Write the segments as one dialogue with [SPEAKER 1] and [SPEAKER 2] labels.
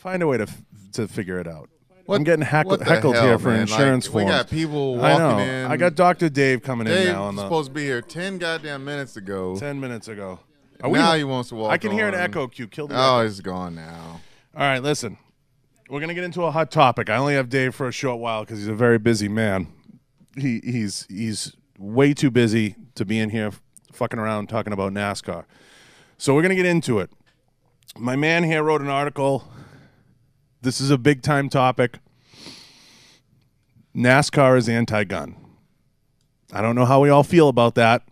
[SPEAKER 1] Find a way to figure it out.
[SPEAKER 2] What-
[SPEAKER 1] I'm getting
[SPEAKER 2] what the
[SPEAKER 1] heckled
[SPEAKER 2] hell,
[SPEAKER 1] here for
[SPEAKER 2] man?
[SPEAKER 1] insurance
[SPEAKER 2] Like,
[SPEAKER 1] forms.
[SPEAKER 2] we got people
[SPEAKER 1] I
[SPEAKER 2] walking
[SPEAKER 1] know.
[SPEAKER 2] in.
[SPEAKER 1] I got Dr. Dave coming in
[SPEAKER 2] Dave
[SPEAKER 1] now.
[SPEAKER 2] was supposed to be here 10 goddamn minutes ago.
[SPEAKER 1] 10 minutes ago.
[SPEAKER 2] Now he wants to walk
[SPEAKER 1] I can hear an
[SPEAKER 2] on.
[SPEAKER 1] echo cue. Kill the
[SPEAKER 2] Oh,
[SPEAKER 1] echo.
[SPEAKER 2] it's gone now.
[SPEAKER 1] All right, listen. We're going to get into a hot topic. I only have Dave for a short while because he's a very busy man. He's way too busy to be in here fucking around talking about NASCAR. So we're going to get into it. My man here wrote an article. This is a big-time topic. NASCAR is anti-gun. I don't know how we all feel about that.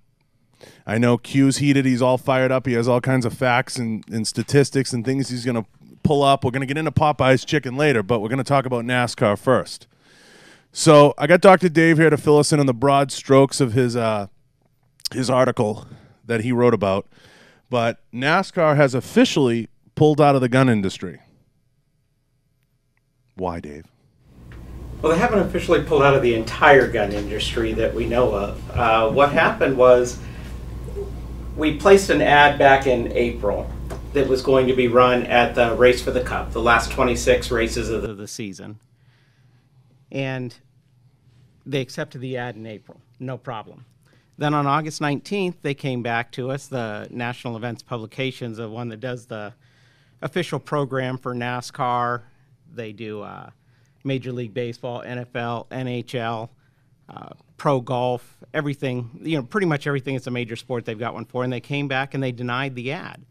[SPEAKER 1] I know Q's heated. He's all fired up. He has all kinds of facts and statistics and things he's going to pull up. We're going to get into Popeyes chicken later, but we're going to talk about NASCAR first. So I got Dr. Dave here to fill us in on the broad strokes of his article that he wrote about. But NASCAR has officially pulled out of the gun industry. Why, Dave?
[SPEAKER 3] Well, they haven't officially pulled out of the entire gun industry that we know of. What happened was we placed an ad back in April that was going to be run at the Race for the Cup, the last 26 races of the season. And they accepted the ad in April, no problem. Then on August 19th, they came back to us, the National Events Publications, the one that does the official program for NASCAR. They do Major League Baseball, NFL, NHL, pro golf, everything, pretty much everything that's a major sport they've got one for. And they came back and they denied the ad,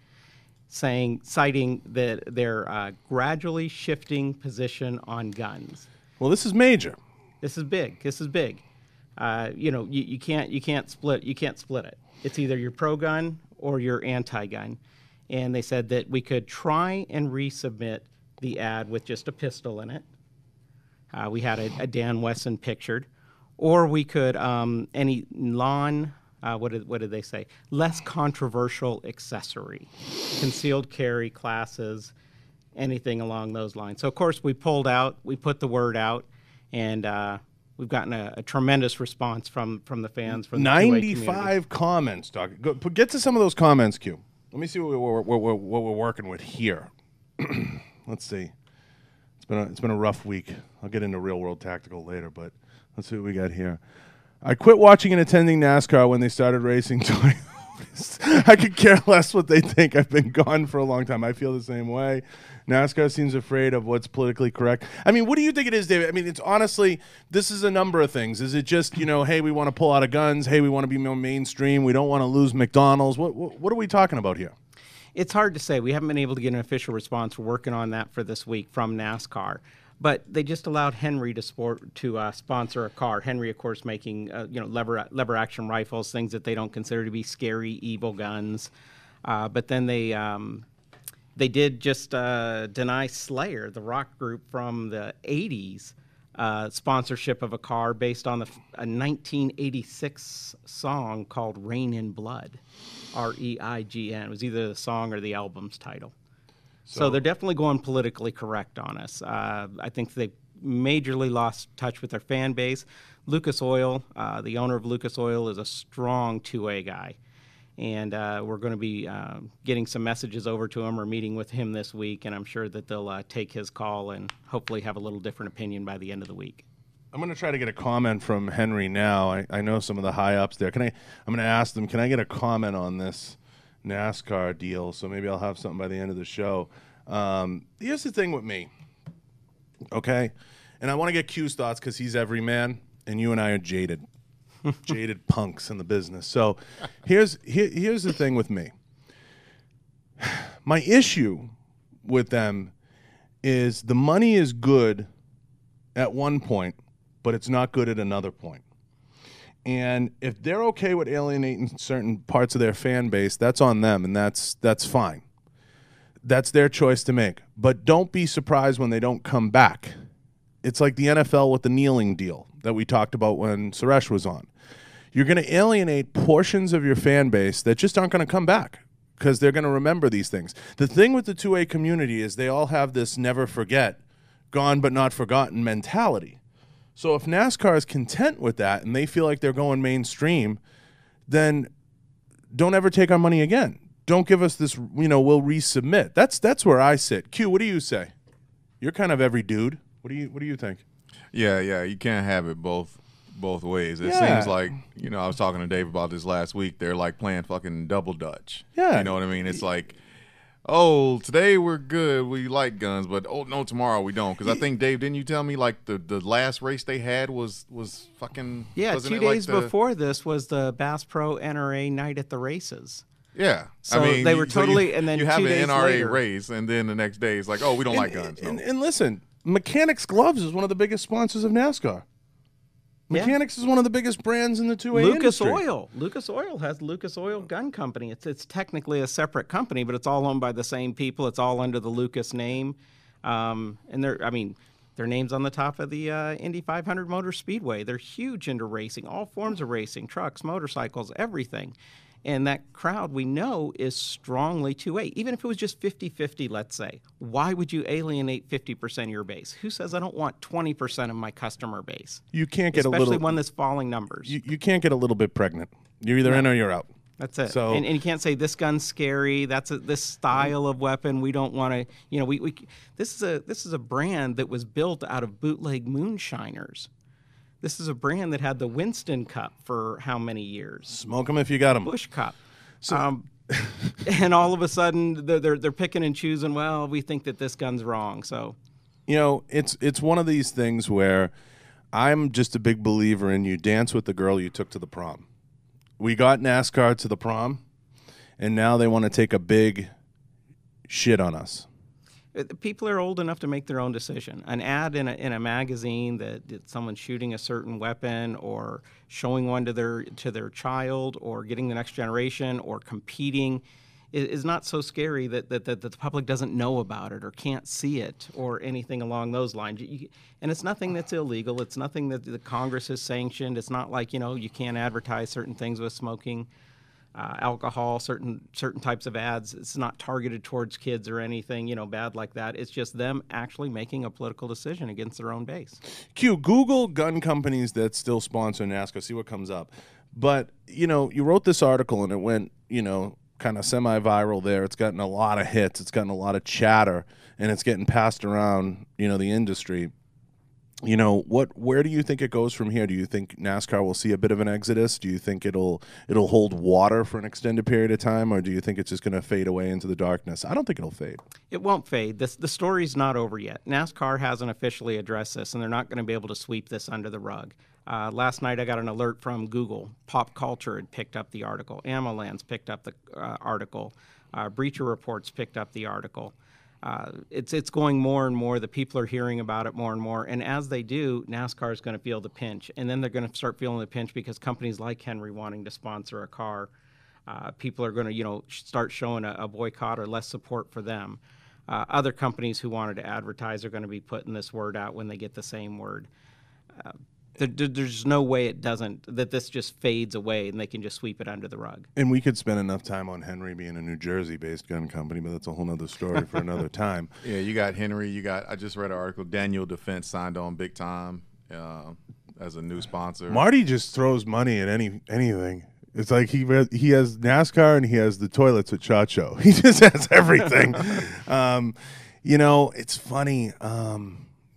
[SPEAKER 3] citing that they're gradually shifting position on guns.
[SPEAKER 1] Well, this is major.
[SPEAKER 3] This is big. This is big. You can't split it. It's either you're pro-gun or you're anti-gun. And they said that we could try and resubmit the ad with just a pistol in it. We had a Dan Wesson pictured, or we could any what did they say? Less controversial accessory, concealed carry classes, anything along those lines. So of course we pulled out. We put the word out, and we've gotten a tremendous response from the fans. From the
[SPEAKER 1] 95 comments, Doc. Get to some of those comments, Q. Let me see what we're working with here. Let's see. It's been a rough week. I'll get into Real World Tactical later, but let's see what we got here. I quit watching and attending NASCAR when they started racing. I could care less what they think. I've been gone for a long time. I feel the same way. NASCAR seems afraid of what's politically correct. I mean, what do you think it is, David? I mean, it's honestly, this is a number of things. Is it just, hey, we want to pull out of guns. Hey, we want to be more mainstream. We don't want to lose McDonald's. What are we talking about here?
[SPEAKER 3] It's hard to say. We haven't been able to get an official response. We're working on that for this week from NASCAR. But they just allowed Henry to sponsor a car. Henry, of course, making lever action rifles, things that they don't consider to be scary, evil guns. But then they did just deny Slayer, the rock group from the 80s, sponsorship of a car based on a 1986 song called Rain in Blood, R-E-I-G-N. It was either the song or the album's title. So they're definitely going politically correct on us. I think they majorly lost touch with their fan base. Lucas Oil, the owner of Lucas Oil, is a strong two-way guy. And we're going to be getting some messages over to him or meeting with him this week, and I'm sure that they'll take his call and hopefully have a little different opinion by the end of the week.
[SPEAKER 1] I'm going to try to get a comment from Henry now. I know some of the high-ups there. I'm going to ask them, can I get a comment on this NASCAR deal? So maybe I'll have something by the end of the show. Here's the thing with me, okay? And I want to get Q's thoughts because he's every man, and you and I are jaded. Jaded punks in the business. So here's the thing with me. My issue with them is the money is good at one point, but it's not good at another point. And if they're okay with alienating certain parts of their fan base, that's on them, and that's fine. That's their choice to make. But don't be surprised when they don't come back. It's like the NFL with the kneeling deal that we talked about when Suresh was on. You're going to alienate portions of your fan base that just aren't going to come back because they're going to remember these things. The thing with the 2A community is they all have this never forget, gone but not forgotten mentality. So if NASCAR is content with that and they feel like they're going mainstream, then don't ever take our money again. Don't give us this, we'll resubmit. That's where I sit. Q, what do you say? You're kind of every dude. What do you think?
[SPEAKER 2] Yeah. You can't have it both ways. It
[SPEAKER 1] Yeah.
[SPEAKER 2] seems like, I was talking to Dave about this last week. They're like playing fucking double dutch.
[SPEAKER 1] Yeah.
[SPEAKER 2] You know what I mean? It's like, oh, today we're good. We like guns, but oh no, tomorrow we don't. Because I think, Dave, didn't you tell me like the last race they had was fucking
[SPEAKER 4] Yeah,
[SPEAKER 2] wasn't
[SPEAKER 4] 2
[SPEAKER 2] it like
[SPEAKER 4] days before this was the Bass Pro NRA night at the races.
[SPEAKER 2] Yeah,
[SPEAKER 4] So they were totally, and then
[SPEAKER 2] you have
[SPEAKER 4] 2
[SPEAKER 2] an
[SPEAKER 4] days
[SPEAKER 2] NRA
[SPEAKER 4] later,
[SPEAKER 2] race, and then the next day it's like, oh, we don't like guns. No.
[SPEAKER 1] And listen, Mechanics Gloves is one of the biggest sponsors of NASCAR.
[SPEAKER 4] Yeah.
[SPEAKER 1] Mechanics is one of the biggest brands in the 2A
[SPEAKER 4] Lucas
[SPEAKER 1] industry.
[SPEAKER 4] Oil. Lucas Oil has Lucas Oil Gun Company. It's technically a separate company, but it's all owned by the same people. It's all under the Lucas name, and their name's on the top of the Indy 500 Motor Speedway. They're huge into racing, all forms of racing, trucks, motorcycles, everything. And that crowd, we know, is strongly 2A. Even if it was just 50-50, let's say, why would you alienate 50% of your base? Who says I don't want 20% of my customer base?
[SPEAKER 1] You can't get
[SPEAKER 4] Especially
[SPEAKER 1] a little.
[SPEAKER 4] one that's falling numbers.
[SPEAKER 1] You can't get a little bit pregnant. You're either in or you're out.
[SPEAKER 4] That's it.
[SPEAKER 1] So-
[SPEAKER 4] and you can't say this gun's scary. This style of weapon. We don't want to. This is a brand that was built out of bootleg moonshiners. This is a brand that had the Winston Cup for how many years?
[SPEAKER 1] Smoke them if you got them.
[SPEAKER 4] Bush Cup. And all of a sudden they're picking and choosing. Well, we think that this gun's wrong. So,
[SPEAKER 1] it's one of these things where I'm just a big believer in you dance with the girl you took to the prom. We got NASCAR to the prom, and now they want to take a big shit on us.
[SPEAKER 4] people are old enough to make their own decision. An ad in a magazine that someone's shooting a certain weapon or showing one to their child or getting the next generation or competing is not so scary that the public doesn't know about it or can't see it or anything along those lines. And it's nothing that's illegal. It's nothing that the Congress has sanctioned. It's not like, you can't advertise certain things with smoking, alcohol, certain types of ads. It's not targeted towards kids or anything, bad like that. It's just them actually making a political decision against their own base.
[SPEAKER 1] Google gun companies that still sponsor NASCAR, see what comes up. But, you wrote this article and it went, kind of semi-viral there. It's gotten a lot of hits. It's gotten a lot of chatter, and it's getting passed around, the industry. Where do you think it goes from here? Do you think NASCAR will see a bit of an exodus? Do you think it'll hold water for an extended period of time, or do you think it's just going to fade away into the darkness? I don't think it'll fade.
[SPEAKER 4] It won't fade. The story's not over yet. NASCAR hasn't officially addressed this, and they're not going to be able to sweep this under the rug. Last night I got an alert from Google. Pop Culture had picked up the article. AmmoLand's picked up the article. Breacher Reports picked up the article. It's going more and more. The people are hearing about it more and more. And as they do, NASCAR is going to feel the pinch. And then they're going to start feeling the pinch because companies like Henry wanting to sponsor a car, people are going to start showing a boycott or less support for them. Other companies who wanted to advertise are going to be putting this word out when they get the same word. There's no way that this just fades away and they can just sweep it under the rug.
[SPEAKER 1] And we could spend enough time on Henry being a New Jersey-based gun company, but that's a whole other story for another time.
[SPEAKER 2] Yeah, you got Henry. I just read an article. Daniel Defense signed on big time as a new sponsor.
[SPEAKER 1] Marty just throws money at anything. It's like he has NASCAR and he has the toilets at SHOT Show. He just has everything. It's funny.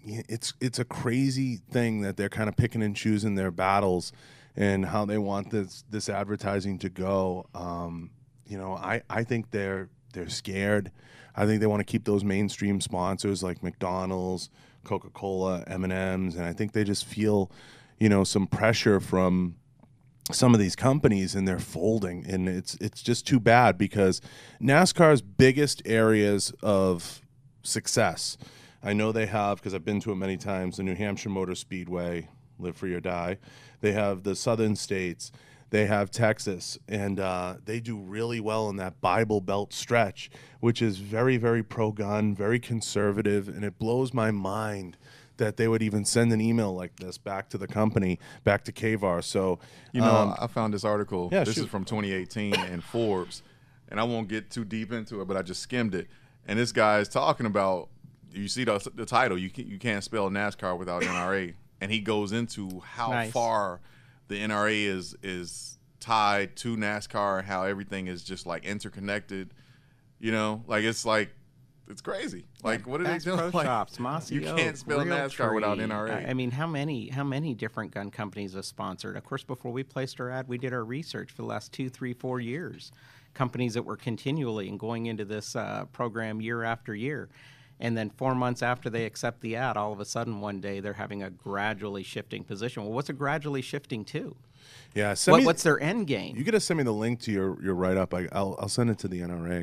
[SPEAKER 1] It's a crazy thing that they're kind of picking and choosing their battles and how they want this advertising to go. I think they're scared. I think they want to keep those mainstream sponsors like McDonald's, Coca-Cola, M&M's, and I think they just feel, some pressure from some of these companies, and they're folding, and it's just too bad because NASCAR's biggest areas of success, I know they have, because I've been to it many times, the New Hampshire Motor Speedway, Live Free or Die. They have the southern states. They have Texas. And they do really well in that Bible Belt stretch, which is very, very pro-gun, very conservative. And it blows my mind that they would even send an email like this back to the company, back to K-Var. So,
[SPEAKER 2] I found this article.
[SPEAKER 1] Yeah,
[SPEAKER 2] this
[SPEAKER 1] shoot.
[SPEAKER 2] is from 2018 in Forbes. And I won't get too deep into it, but I just skimmed it. And this guy is talking about, you see the title, you can't spell NASCAR without NRA, and he goes into how far the NRA is tied to NASCAR and how everything is just like interconnected, like it's like It's crazy. Like, what are
[SPEAKER 4] Bass
[SPEAKER 2] they doing?
[SPEAKER 4] Pro
[SPEAKER 2] Like,
[SPEAKER 4] Shops, Mossy
[SPEAKER 2] you
[SPEAKER 4] Oak,
[SPEAKER 2] can't spell NASCAR without
[SPEAKER 4] Realtree.
[SPEAKER 2] NRA.
[SPEAKER 4] I mean, how many different gun companies have sponsored? Of course, before we placed our ad, we did our research for the last 2, 3, 4 years. Companies that were continually and going into this program year after year. And then 4 months after they accept the ad, all of a sudden one day they're having a gradually shifting position. Well, what's it gradually shifting to?
[SPEAKER 1] Yeah,
[SPEAKER 4] What's their end game?
[SPEAKER 1] You got to send me the link to your write up. I'll send it to the NRA.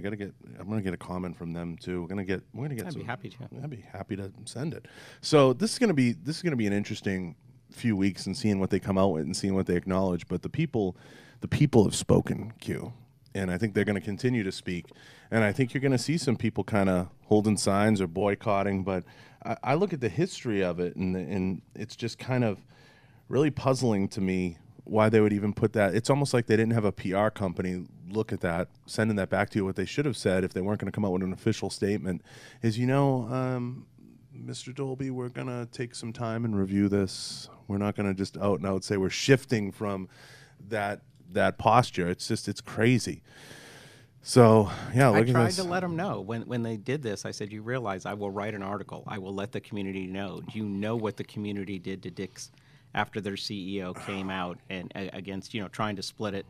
[SPEAKER 1] I'm gonna get a comment from them too. We're gonna get.
[SPEAKER 4] I'd be happy to.
[SPEAKER 1] I'd be happy to send it. So this is gonna be an interesting few weeks and seeing what they come out with and seeing what they acknowledge. But the people have spoken, Q, and I think they're gonna continue to speak. And I think you're gonna see some people kind of holding signs or boycotting. But I look at the history of it, and it's just kind of really puzzling to me why they would even put that. It's almost like they didn't have a PR company look at that, sending that back to you. What they should have said, if they weren't going to come out with an official statement, is, Mr. Dolby, we're going to take some time and review this. We're not going to just out and out say we're shifting from that posture. It's crazy. So, yeah,
[SPEAKER 4] I
[SPEAKER 1] look at
[SPEAKER 4] tried
[SPEAKER 1] this.
[SPEAKER 4] to let them know when they did this. I said, you realize I will write an article. I will let the community know. Do you know what the community did to Dick's after their CEO came out and against, trying to split it?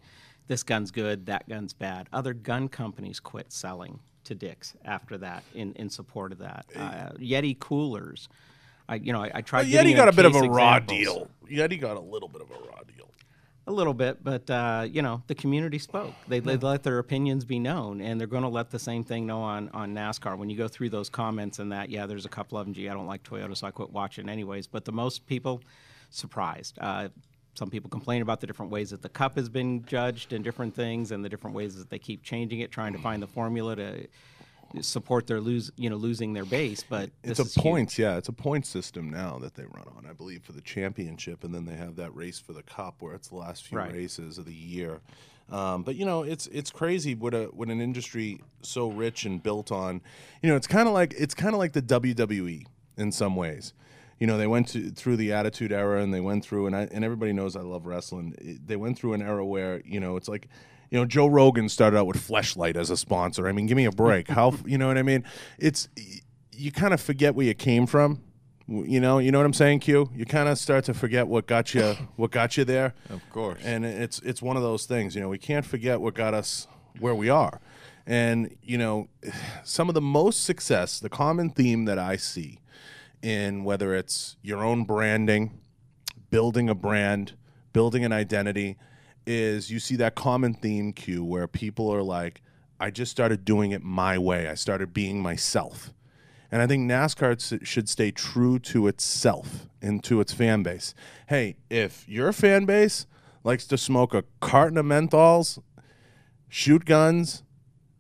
[SPEAKER 4] This gun's good, that gun's bad. Other gun companies quit selling to Dick's after that in support of that. Yeti coolers. I tried.
[SPEAKER 1] Well,
[SPEAKER 4] giving
[SPEAKER 1] Yeti got a bit of a
[SPEAKER 4] case
[SPEAKER 1] raw
[SPEAKER 4] examples.
[SPEAKER 1] deal. Yeti got a little bit of a raw deal.
[SPEAKER 4] A little bit, but the community spoke. They let their opinions be known, and they're going to let the same thing know on NASCAR. When you go through those comments and that, there's a couple of them. Gee, I don't like Toyota, so I quit watching anyways. But the most people surprised. Some people complain about the different ways that the cup has been judged and different things, and the different ways that they keep changing it, trying to find the formula to support their losing their base. But
[SPEAKER 1] it's a points, it's a point system now that they run on, I believe, for the championship, and then they have that race for the cup where it's the last few races of the year. But it's crazy what an industry so rich and built on. It's kind of like the WWE in some ways. They went through the Attitude Era, and they went through, and everybody knows I love wrestling. They went through an era where, it's like, Joe Rogan started out with Fleshlight as a sponsor. I mean, give me a break. How, you know what I mean? You kind of forget where you came from. You know what I'm saying, Q? You kind of start to forget what got you there.
[SPEAKER 2] Of course.
[SPEAKER 1] And it's one of those things. We can't forget what got us where we are. And, some of the most success, the common theme that I see in whether it's your own branding, building a brand, building an identity, is you see that common theme, Q, where people are like, I just started doing it my way. I started being myself. And I think NASCAR should stay true to itself and to its fan base. Hey, if your fan base likes to smoke a carton of menthols, shoot guns,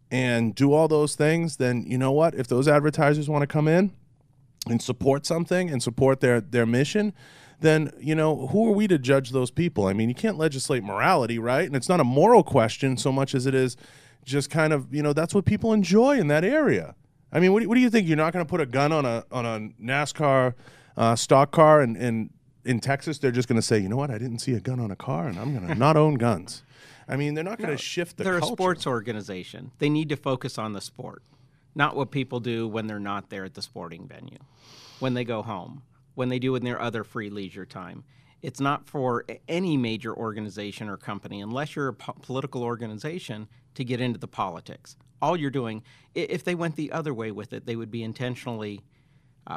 [SPEAKER 1] and do all those things, then you know what? If those advertisers want to come in and support something and support their mission, then, who are we to judge those people? I mean, you can't legislate morality, right? And it's not a moral question so much as it is just kind of, that's what people enjoy in that area. I mean, what do you think? You're not going to put a gun on a NASCAR stock car, and in Texas, they're just going to say, you know what? I didn't see a gun on a car, and I'm going to not own guns. I mean, they're not going to shift the culture.
[SPEAKER 4] They're a sports organization. They need to focus on the sport, not what people do when they're not there at the sporting venue, when they go home, when they do in their other free leisure time. It's not for any major organization or company, unless you're a political organization, to get into the politics. All you're doing, if they went the other way with it, they would be intentionally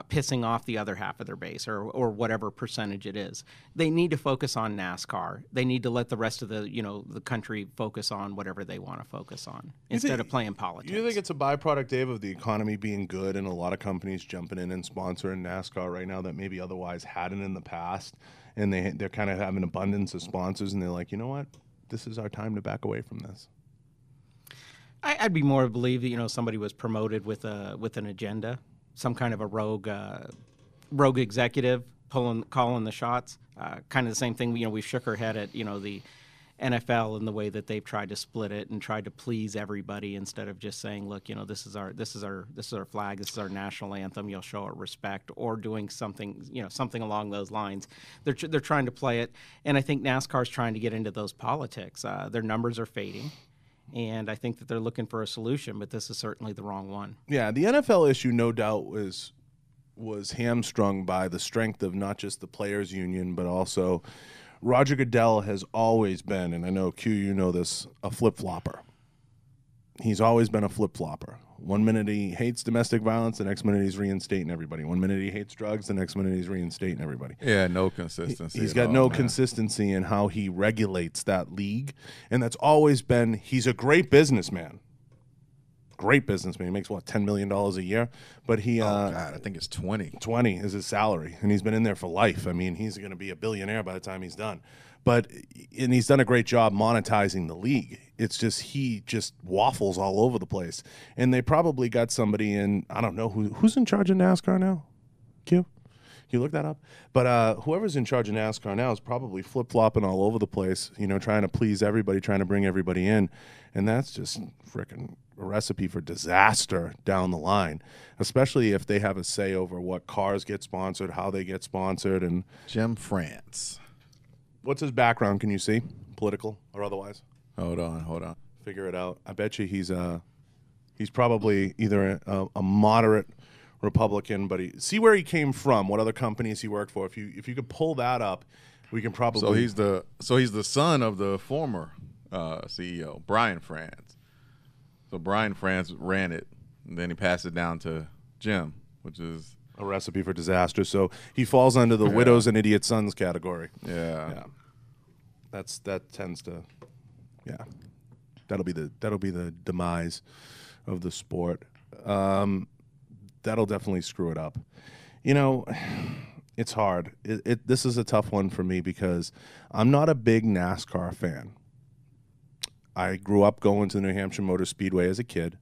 [SPEAKER 4] pissing off the other half of their base or whatever percentage it is. They need to focus on NASCAR. They need to let the rest of the country focus on whatever they want to focus on instead of playing politics.
[SPEAKER 1] You think it's a byproduct, Dave, of the economy being good and a lot of companies jumping in and sponsoring NASCAR right now that maybe otherwise hadn't in the past, and they're kind of having an abundance of sponsors, and they're like, you know what? This is our time to back away from this.
[SPEAKER 4] I'd be more to believe that somebody was promoted with an agenda, some kind of a rogue executive calling the shots. Kind of the same thing. We shook our head at the NFL and the way that they've tried to split it and tried to please everybody instead of just saying, look, this is our flag, this is our national anthem. You'll show it respect, or doing something something along those lines. They're trying to play it, and I think NASCAR's trying to get into those politics. Their numbers are fading. And I think that they're looking for a solution, but this is certainly the wrong one.
[SPEAKER 1] Yeah, the NFL issue, no doubt, was hamstrung by the strength of not just the players' union, but also Roger Goodell has always been, and I know, Q, you know this, a flip-flopper. He's always been a flip-flopper. One minute he hates domestic violence, the next minute he's reinstating everybody. One minute he hates drugs, the next minute he's reinstating everybody.
[SPEAKER 2] Yeah, no consistency.
[SPEAKER 1] He's got no consistency in how he regulates that league, and that's always been, he's a great businessman. Great businessman. He makes, what, $10 million a year? But he...
[SPEAKER 2] God, I think it's 20.
[SPEAKER 1] 20 is his salary, and he's been in there for life. I mean, he's going to be a billionaire by the time he's done. And he's done a great job monetizing the league. It's just he just waffles all over the place. And they probably got somebody in, I don't know, who's in charge of NASCAR now? Q? Can you look that up? But whoever's in charge of NASCAR now is probably flip-flopping all over the place, you know, trying to please everybody, trying to bring everybody in. And that's just freaking a recipe for disaster down the line, especially if they have a say over what cars get sponsored, how they get sponsored. And
[SPEAKER 2] Jim France.
[SPEAKER 1] What's his background? Can you see? Political or otherwise?
[SPEAKER 2] Hold on.
[SPEAKER 1] Figure it out. I bet you he's probably either a moderate Republican, but see where he came from, what other companies he worked for. If you could pull that up, we can probably.
[SPEAKER 2] So he's the son of the former CEO, Brian France. So Brian France ran it, and then he passed it down to Jim, which is
[SPEAKER 1] a recipe for disaster. So he falls under the widows and idiot sons category.
[SPEAKER 2] Yeah.
[SPEAKER 1] That tends to, that'll be the demise of the sport. That'll definitely screw it up. You know, it's hard. This is a tough one for me because I'm not a big NASCAR fan. I grew up going to the New Hampshire Motor Speedway as a kid,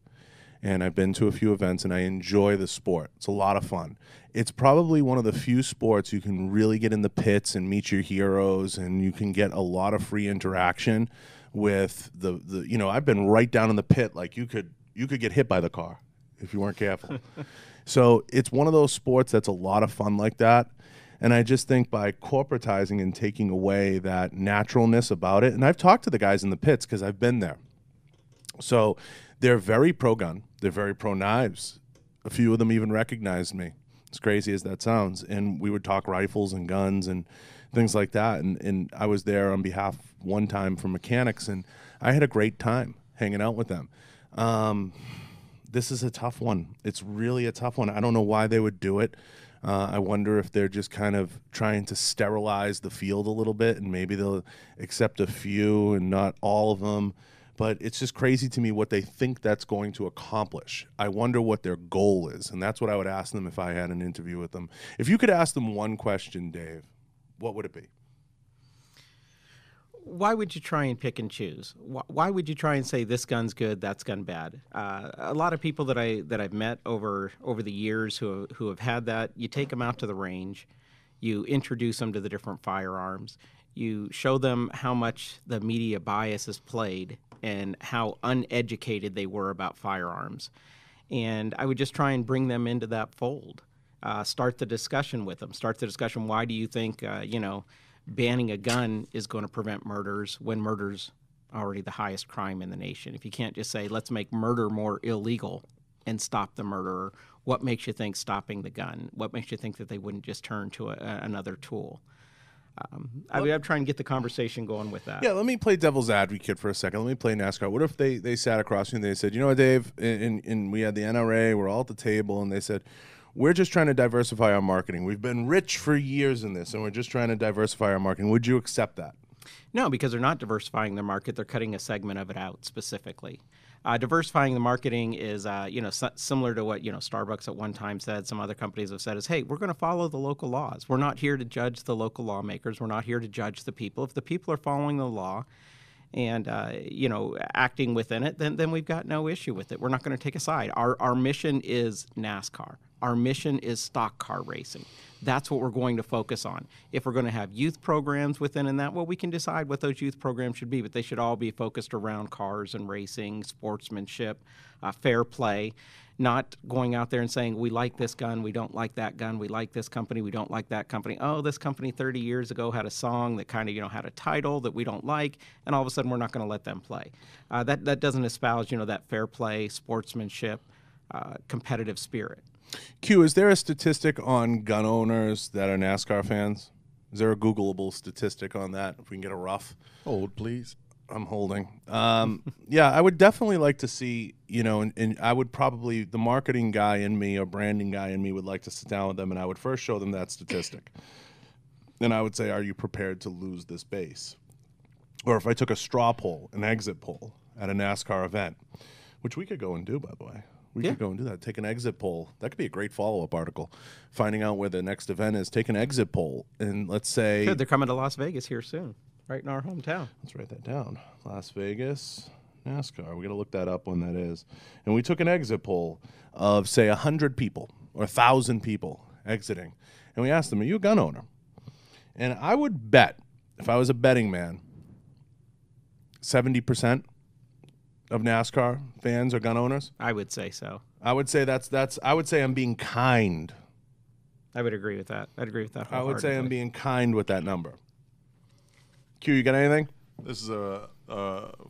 [SPEAKER 1] and I've been to a few events, and I enjoy the sport. It's a lot of fun. It's probably one of the few sports you can really get in the pits and meet your heroes, and you can get a lot of free interaction with the you know, I've been right down in the pit. Like you could get hit by the car if you weren't careful. So it's one of those sports that's a lot of fun like that. And I just think by corporatizing and taking away that naturalness about it, and I've talked to the guys in the pits because I've been there. So they're very pro-gun. They're very pro-knives. A few of them even recognized me, as crazy as that sounds. And we would talk rifles and guns and things like that. And I was there on behalf one time for mechanics, and I had a great time hanging out with them. This is a tough one. It's really a tough one. I don't know why they would do it. I wonder if they're just kind of trying to sterilize the field a little bit, and maybe they'll accept a few and not all of them. But it's just crazy to me what they think that's going to accomplish. I wonder what their goal is, and that's what I would ask them if I had an interview with them. If you could ask them one question, Dave, what would it be?
[SPEAKER 4] Why would you try and pick and choose? Why would you try and say this gun's good, that's gun bad? A lot of people that I've met over the years who have had that, you take them out to the range, you introduce them to the different firearms, you show them how much the media bias is played and how uneducated they were about firearms. And I would just try and bring them into that fold. Start the discussion with them. Start the discussion, why do you think, banning a gun is going to prevent murders when murder's already the highest crime in the nation? If you can't just say, let's make murder more illegal and stop the murderer, what makes you think stopping the gun? What makes you think that they wouldn't just turn to another tool? I'm trying to get the conversation going with that.
[SPEAKER 1] Yeah, let me play devil's advocate for a second. Let me play NASCAR. What if they sat across me and they said, you know what, Dave, and we had the NRA, we're all at the table, and they said, we're just trying to diversify our marketing. We've been rich for years in this, and we're just trying to diversify our marketing. Would you accept that?
[SPEAKER 4] No, because they're not diversifying their market. They're cutting a segment of it out specifically. Diversifying the marketing is, similar to what, Starbucks at one time said, some other companies have said is, hey, we're going to follow the local laws. We're not here to judge the local lawmakers. We're not here to judge the people. If the people are following the law and, acting within it, then we've got no issue with it. We're not going to take a side. Our mission is NASCAR. Our mission is stock car racing. That's what we're going to focus on. If we're going to have youth programs within and that, well, we can decide what those youth programs should be, but they should all be focused around cars and racing, sportsmanship, fair play, not going out there and saying, we like this gun, we don't like that gun, we like this company, we don't like that company. Oh, this company 30 years ago had a song that kind of, had a title that we don't like, and all of a sudden we're not going to let them play. That doesn't espouse, that fair play, sportsmanship, competitive spirit.
[SPEAKER 1] Q, is there a statistic on gun owners that are NASCAR fans? Is there a Googleable statistic on that? If we can get a rough.
[SPEAKER 2] Hold, please.
[SPEAKER 1] I'm holding. Yeah, I would definitely like to see, and I would probably, the marketing guy in me or branding guy in me would like to sit down with them, and I would first show them that statistic. And I would say, are you prepared to lose this base? Or if I took a straw poll, an exit poll at a NASCAR event, which we could go and do, by the way. We could go and do that. Take an exit poll. That could be a great follow-up article. Finding out where the next event is. Take an exit poll. And let's say...
[SPEAKER 4] Good. They're coming to Las Vegas here soon, right in our hometown.
[SPEAKER 1] Let's write that down. Las Vegas, NASCAR. We got to look that up when that is. And we took an exit poll of, say, 100 people or 1,000 people exiting. And we asked them, are you a gun owner? And I would bet, if I was a betting man, 70% of NASCAR fans are gun owners?
[SPEAKER 4] I would say so.
[SPEAKER 1] I would say I would say I'm being kind.
[SPEAKER 4] I would agree with that. I'd agree with that
[SPEAKER 1] I would say I'm
[SPEAKER 4] wholeheartedly.
[SPEAKER 1] being kind with that number. Q, you got anything?
[SPEAKER 2] This is a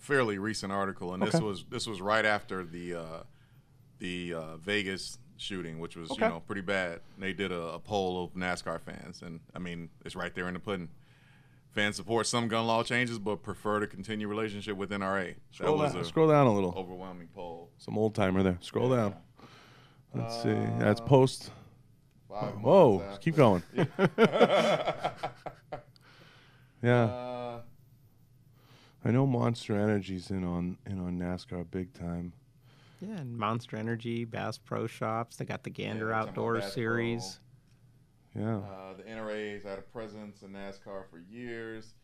[SPEAKER 2] fairly recent article, and this was right after the Vegas shooting, which was pretty bad. They did a poll of NASCAR fans, and I mean it's right there in the pudding. Fans support some gun law changes, but prefer to continue relationship with NRA.
[SPEAKER 1] Scroll down a little.
[SPEAKER 2] Overwhelming poll.
[SPEAKER 1] Some old timer there. Scroll down. Let's see. That's post.
[SPEAKER 2] 5 months
[SPEAKER 1] Whoa!
[SPEAKER 2] after.
[SPEAKER 1] Keep going. Yeah. I know Monster Energy's in on NASCAR big time.
[SPEAKER 4] Yeah, and Monster Energy, Bass Pro Shops. They got the Gander
[SPEAKER 2] they're talking about
[SPEAKER 4] Outdoor
[SPEAKER 2] Bass
[SPEAKER 4] Series.
[SPEAKER 1] Yeah.
[SPEAKER 2] The NRA's had a presence in NASCAR for years.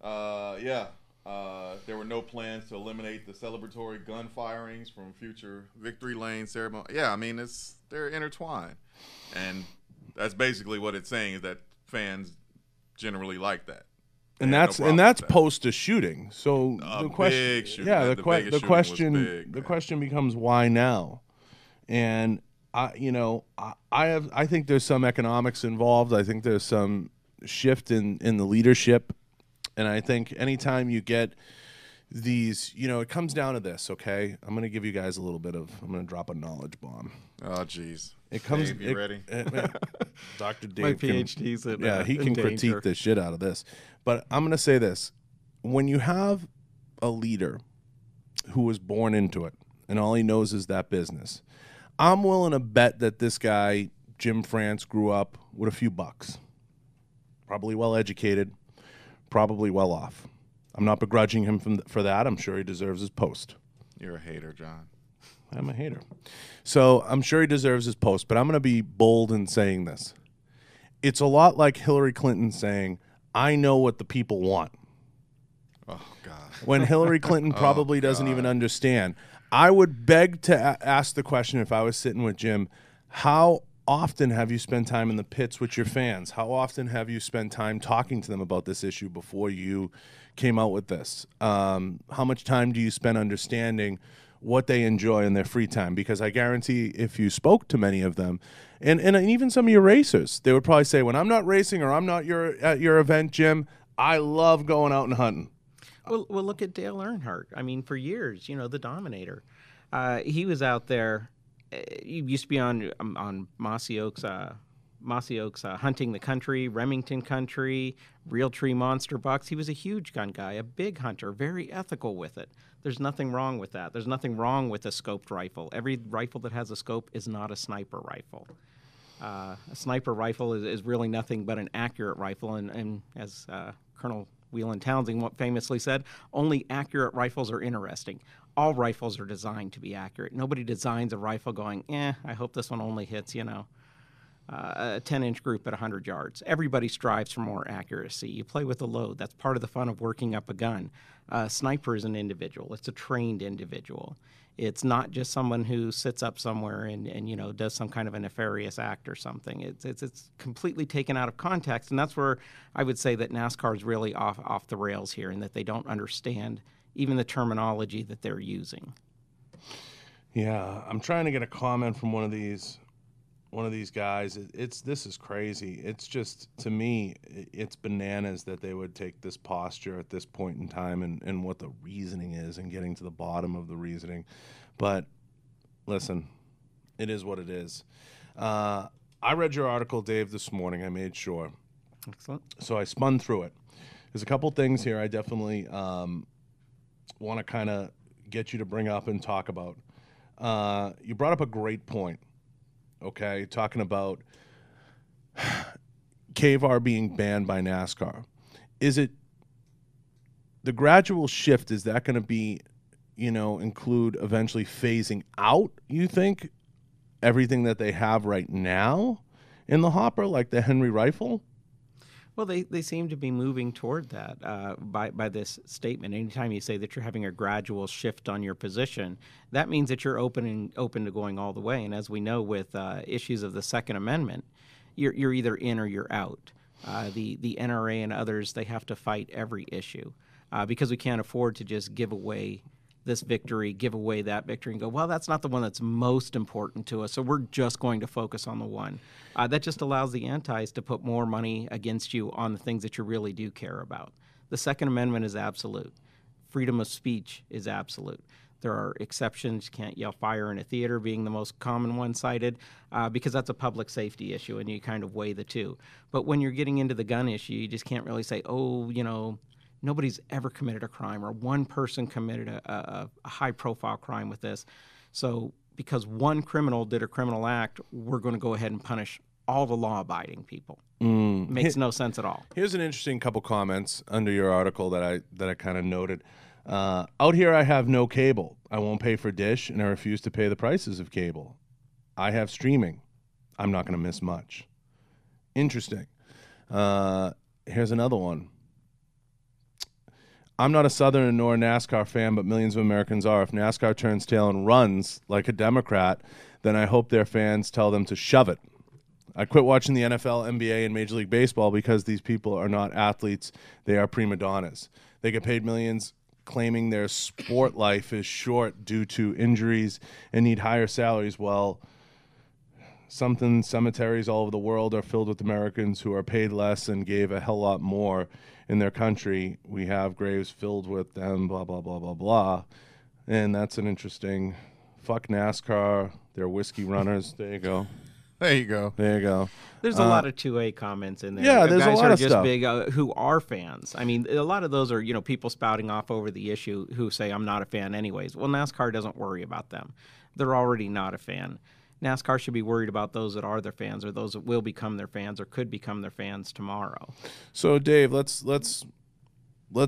[SPEAKER 2] There were no plans to eliminate the celebratory gun firings from future victory lane ceremony. Yeah, I mean they're intertwined, and that's basically what it's saying is that fans generally like that.
[SPEAKER 1] And that's post a shooting. So the question,
[SPEAKER 2] big shooting.
[SPEAKER 1] yeah,
[SPEAKER 2] The Vegas shooting was big,
[SPEAKER 1] the
[SPEAKER 2] man.
[SPEAKER 1] question becomes why now? And I think there's some economics involved. I think there's some shift in the leadership, and I think anytime you get these, it comes down to this. Okay, I'm going to give you guys a little bit of. I'm going to drop a knowledge bomb.
[SPEAKER 2] Oh, jeez.
[SPEAKER 1] It comes.
[SPEAKER 2] Dave, you ready?
[SPEAKER 1] Dr. Dave.
[SPEAKER 4] My
[SPEAKER 1] can-
[SPEAKER 4] PhD's in
[SPEAKER 1] he can
[SPEAKER 4] danger.
[SPEAKER 1] critique the shit out of this. But I'm going to say this. When you have a leader who was born into it and all he knows is that business, I'm willing to bet that this guy, Jim France, grew up with a few bucks. Probably well educated, probably well off. I'm not begrudging him for that. I'm sure he deserves his post.
[SPEAKER 2] You're a hater, John.
[SPEAKER 1] I'm a hater. So I'm sure he deserves his post, but I'm going to be bold in saying this. It's a lot like Hillary Clinton saying, I know what the people want.
[SPEAKER 2] Oh, God.
[SPEAKER 1] When Hillary Clinton probably doesn't even understand. I would beg to ask the question if I was sitting with Jim, how often have you spent time in the pits with your fans? How often have you spent time talking to them about this issue before you came out with this? How much time do you spend understanding what they enjoy in their free time? Because I guarantee if you spoke to many of them, and even some of your racers, they would probably say, when I'm not racing or I'm not at your event, Jim, I love going out and hunting.
[SPEAKER 4] Well, look at Dale Earnhardt. I mean, for years, the Dominator. He was out there. He used to be on Mossy Oaks Hunting the Country, Remington Country, Realtree Monster Bucks. He was a huge gun guy, a big hunter, very ethical with it. There's nothing wrong with that. There's nothing wrong with a scoped rifle. Every rifle that has a scope is not a sniper rifle. A sniper rifle is really nothing but an accurate rifle, and as Colonel Whelan Townsend famously said, only accurate rifles are interesting. All rifles are designed to be accurate. Nobody designs a rifle going, I hope this one only hits, a 10-inch group at 100 yards. Everybody strives for more accuracy. You play with the load. That's part of the fun of working up a gun. Sniper is an individual. It's a trained individual. It's not just someone who sits up somewhere and does some kind of a nefarious act or something. It's completely taken out of context, and that's where I would say that NASCAR is really off the rails here, and that they don't understand even the terminology that they're using.
[SPEAKER 1] Yeah, I'm trying to get a comment from one of these guys. This is crazy. It's just, to me, it's bananas that they would take this posture at this point in time, and what the reasoning is, and getting to the bottom of the reasoning. But listen, it is what it is. I read your article, Dave, this morning. I made sure.
[SPEAKER 4] Excellent.
[SPEAKER 1] So I spun through it. There's a couple things here I definitely want to kind of get you to bring up and talk about. You brought up a great point. Okay, talking about K-Var being banned by NASCAR. Is it the gradual shift? Is that going to be, include eventually phasing out, you think, everything that they have right now in the hopper, like the Henry rifle?
[SPEAKER 4] Well, they seem to be moving toward that by this statement. Anytime you say that you're having a gradual shift on your position, that means that you're open to going all the way. And as we know with issues of the Second Amendment, you're either in or you're out. The NRA and others, they have to fight every issue because we can't afford to just give away this victory, give away that victory, and go, well, that's not the one that's most important to us, so we're just going to focus on the one. That just allows the antis to put more money against you on the things that you really do care about. The Second Amendment is absolute. Freedom of speech is absolute. There are exceptions. You can't yell fire in a theater being the most common one cited because that's a public safety issue, and you kind of weigh the two. But when you're getting into the gun issue, you just can't really say, nobody's ever committed a crime, or one person committed a high-profile crime with this. So because one criminal did a criminal act, we're going to go ahead and punish all the law-abiding people. Makes no sense at all.
[SPEAKER 1] Here's an interesting couple comments under your article that I kind of noted. Out here, I have no cable. I won't pay for Dish, and I refuse to pay the prices of cable. I have streaming. I'm not going to miss much. Interesting. Here's another one. I'm not a Southern nor a NASCAR fan, but millions of Americans are. If NASCAR turns tail and runs like a Democrat, then I hope their fans tell them to shove it. I quit watching the NFL, NBA, and Major League Baseball because these people are not athletes. They are prima donnas. They get paid millions claiming their sport life is short due to injuries and need higher salaries. Well, cemeteries all over the world are filled with Americans who are paid less and gave a hell lot more in their country. We have graves filled with them, blah, blah, blah, blah, blah. And that's an interesting, fuck NASCAR, they're whiskey runners. There you go.
[SPEAKER 2] There you go.
[SPEAKER 1] There you go.
[SPEAKER 4] There's a lot of 2A comments in there.
[SPEAKER 1] Yeah, there's
[SPEAKER 4] guys
[SPEAKER 1] a lot
[SPEAKER 4] who are
[SPEAKER 1] of
[SPEAKER 4] just
[SPEAKER 1] stuff.
[SPEAKER 4] big who are fans. I mean, a lot of those are people spouting off over the issue who say I'm not a fan anyways. Well, NASCAR doesn't worry about them. They're already not a fan. NASCAR should be worried about those that are their fans, or those that will become their fans or could become their fans tomorrow.
[SPEAKER 1] So, Dave, let's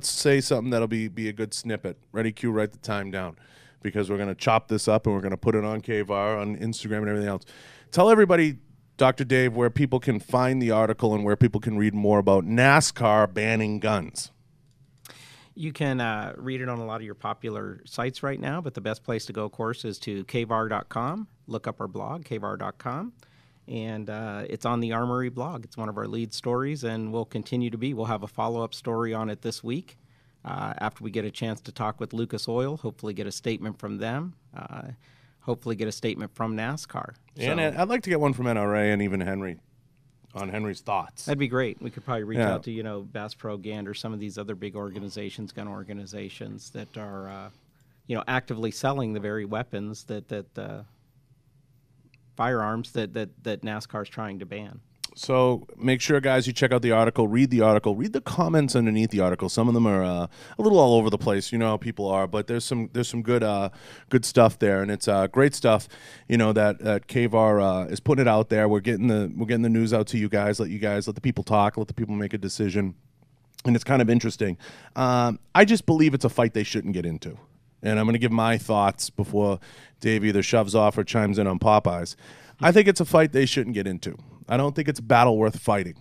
[SPEAKER 1] say something that'll be a good snippet. Ready, cue, write the time down, because we're going to chop this up and we're going to put it on K-Var, on Instagram and everything else. Tell everybody, Dr. Dave, where people can find the article and where people can read more about NASCAR banning guns.
[SPEAKER 4] You can read it on a lot of your popular sites right now, but the best place to go, of course, is to kvar.com. Look up our blog, kvar.com, and it's on the Armory blog. It's one of our lead stories, and will continue to be. We'll have a follow-up story on it this week after we get a chance to talk with Lucas Oil, hopefully get a statement from them, hopefully get a statement from NASCAR.
[SPEAKER 1] And I'd like to get one from NRA and even Henry, on Henry's thoughts.
[SPEAKER 4] That'd be great. We could probably reach out to, Bass Pro Gander, some of these other big organizations, gun organizations that are, actively selling the very weapons that firearms that NASCAR is trying to ban.
[SPEAKER 1] So make sure, guys, you check out the article, read the comments underneath the article. Some of them are a little all over the place, you know how people are, but there's some good stuff there, and it's great stuff, that K-Var is putting it out there. We're getting the news out to you guys. Let the people talk, let the people make a decision, and it's kind of interesting. I just believe it's a fight they shouldn't get into. And I'm going to give my thoughts before Dave either shoves off or chimes in on Popeyes. I think it's a fight they shouldn't get into. I don't think it's a battle worth fighting.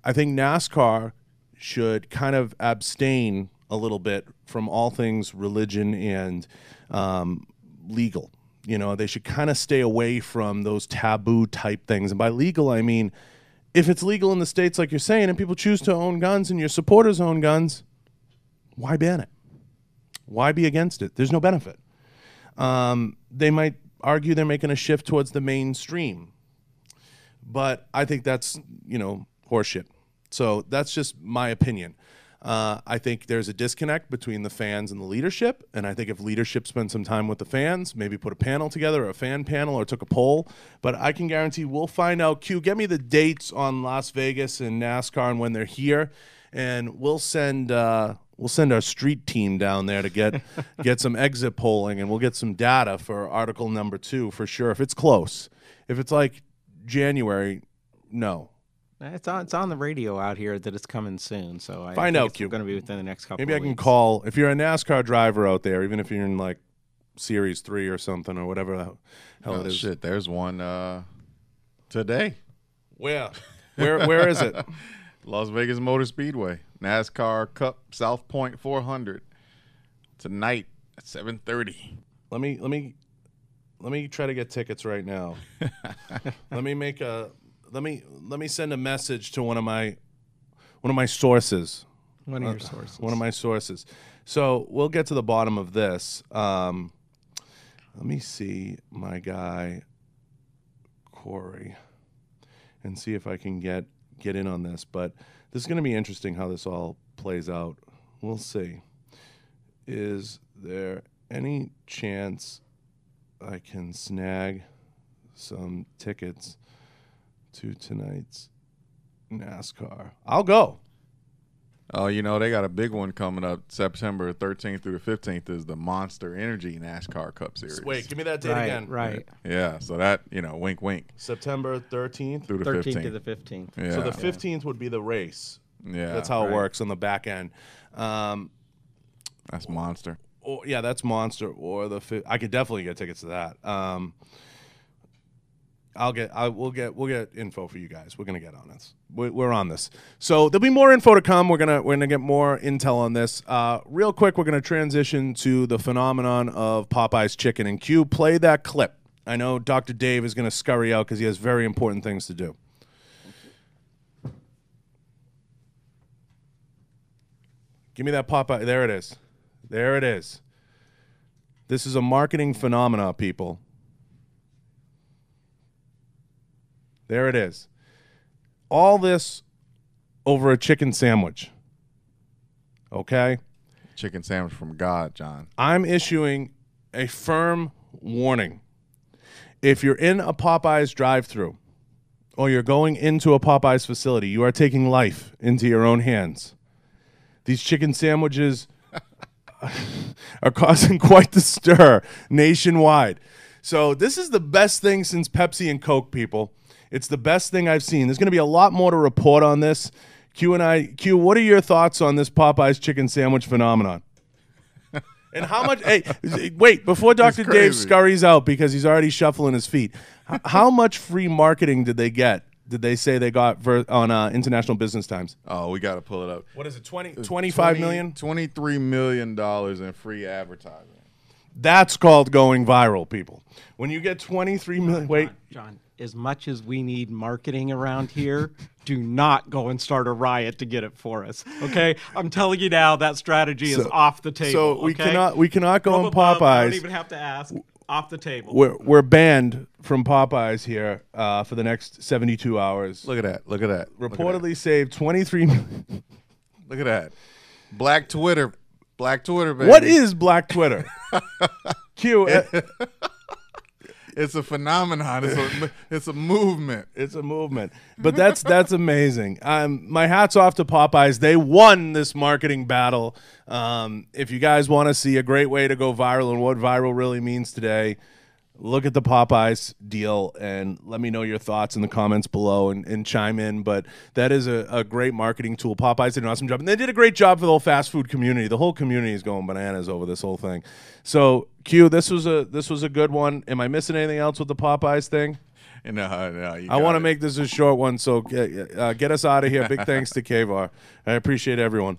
[SPEAKER 1] I think NASCAR should kind of abstain a little bit from all things religion and legal. You know, they should kind of stay away from those taboo type things. And by legal, I mean, if it's legal in the States, like you're saying, and people choose to own guns and your supporters own guns, why ban it? Why be against it? There's no benefit. They might argue they're making a shift towards the mainstream, but I think that's, you know, horseshit. So that's just my opinion. I think there's a disconnect between the fans and the leadership, and I think if leadership spent some time with the fans, maybe put a panel together, a fan panel, or took a poll, but I can guarantee we'll find out. Q, get me the dates on Las Vegas and NASCAR and when they're here, and we'll send our street team down there to get some exit polling, and we'll get some data for article number 2 for sure. If it's close, if it's like January, no.
[SPEAKER 4] It's on the radio out here that it's coming soon. So I
[SPEAKER 1] Find
[SPEAKER 4] think
[SPEAKER 1] out,
[SPEAKER 4] it's
[SPEAKER 1] Q.
[SPEAKER 4] going to be within the next couple.
[SPEAKER 1] Maybe
[SPEAKER 4] of
[SPEAKER 1] I can
[SPEAKER 4] weeks.
[SPEAKER 1] call, if you're a NASCAR driver out there, even if you're in like Series 3 or something or whatever the hell it is.
[SPEAKER 2] Shit, there's one today.
[SPEAKER 1] Where is it?
[SPEAKER 2] Las Vegas Motor Speedway, NASCAR Cup South Point 400 tonight at 7:30.
[SPEAKER 1] Let me try to get tickets right now. Let me send a message to one of my sources.
[SPEAKER 4] One of your sources.
[SPEAKER 1] One of my sources. So we'll get to the bottom of this. Let me see my guy Corey and see if I can get in on this. But this is going to be interesting how this all plays out. We'll see. Is there any chance I can snag some tickets to tonight's NASCAR? I'll go.
[SPEAKER 2] Oh, you know, they got a big one coming up September 13th through the 15th is the Monster Energy NASCAR Cup Series.
[SPEAKER 1] Wait, give me that date again.
[SPEAKER 4] Right.
[SPEAKER 2] Yeah, so that, you know, wink, wink.
[SPEAKER 1] September 13th
[SPEAKER 2] Through the
[SPEAKER 4] 13th
[SPEAKER 2] 15th.
[SPEAKER 4] to the 15th.
[SPEAKER 2] Yeah.
[SPEAKER 1] So the 15th would be the race.
[SPEAKER 2] Yeah.
[SPEAKER 1] That's how it
[SPEAKER 4] right.
[SPEAKER 1] works on the back end.
[SPEAKER 2] That's Monster.
[SPEAKER 1] Yeah, that's Monster. Or I could definitely get tickets to that. We'll get info for you guys. We're gonna get on this. We're on this. So there'll be more info to come. We're gonna get more intel on this. Real quick, we're gonna transition to the phenomenon of Popeyes chicken. And Q, play that clip. I know Dr. Dave is gonna scurry out because he has very important things to do. Give me that Popeye. There it is. There it is. This is a marketing phenomena, people. There it is. All this over a chicken sandwich. Okay?
[SPEAKER 2] Chicken sandwich from God, John.
[SPEAKER 1] I'm issuing a firm warning. If you're in a Popeyes drive-thru or you're going into a Popeyes facility, you are taking life into your own hands. These chicken sandwiches are causing quite the stir nationwide. So this is the best thing since Pepsi and Coke, people. It's the best thing I've seen. There's going to be a lot more to report on this. Q, what are your thoughts on this Popeyes chicken sandwich phenomenon? And how much? Hey, wait, before Dr. Dave scurries out because he's already shuffling his feet, how much free marketing did they get? Did they say they got on International Business Times?
[SPEAKER 2] Oh, we got to pull it up.
[SPEAKER 1] What is it, 25 million?
[SPEAKER 2] $23 million in free advertising.
[SPEAKER 1] That's called going viral, people. When you get 23 million, wait.
[SPEAKER 4] John, as much as we need marketing around here, do not go and start a riot to get it for us. Okay? I'm telling you now, that strategy is off the table.
[SPEAKER 1] So we cannot go on
[SPEAKER 4] Popeyes. I
[SPEAKER 1] Popeyes.
[SPEAKER 4] don't even have to ask. Off the table.
[SPEAKER 1] We're banned from Popeyes here for the next 72 hours.
[SPEAKER 2] Look at that. Look at that.
[SPEAKER 1] Reportedly saved 23 million.
[SPEAKER 2] Look at that. Black Twitter. Black Twitter, baby.
[SPEAKER 1] What is Black Twitter? Q.
[SPEAKER 2] It's a phenomenon. It's a movement.
[SPEAKER 1] It's a movement. But that's amazing. My hat's off to Popeyes. They won this marketing battle. If you guys want to see a great way to go viral and what viral really means today, look at the Popeyes deal and let me know your thoughts in the comments below and chime in. But that is a great marketing tool. Popeyes did an awesome job. And they did a great job for the whole fast food community. The whole community is going bananas over this whole thing. So, Q, this was a good one. Am I missing anything else with the Popeyes thing?
[SPEAKER 2] No,
[SPEAKER 1] I want to make this a short one, so get us out of here. Big thanks to K-Var. I appreciate everyone.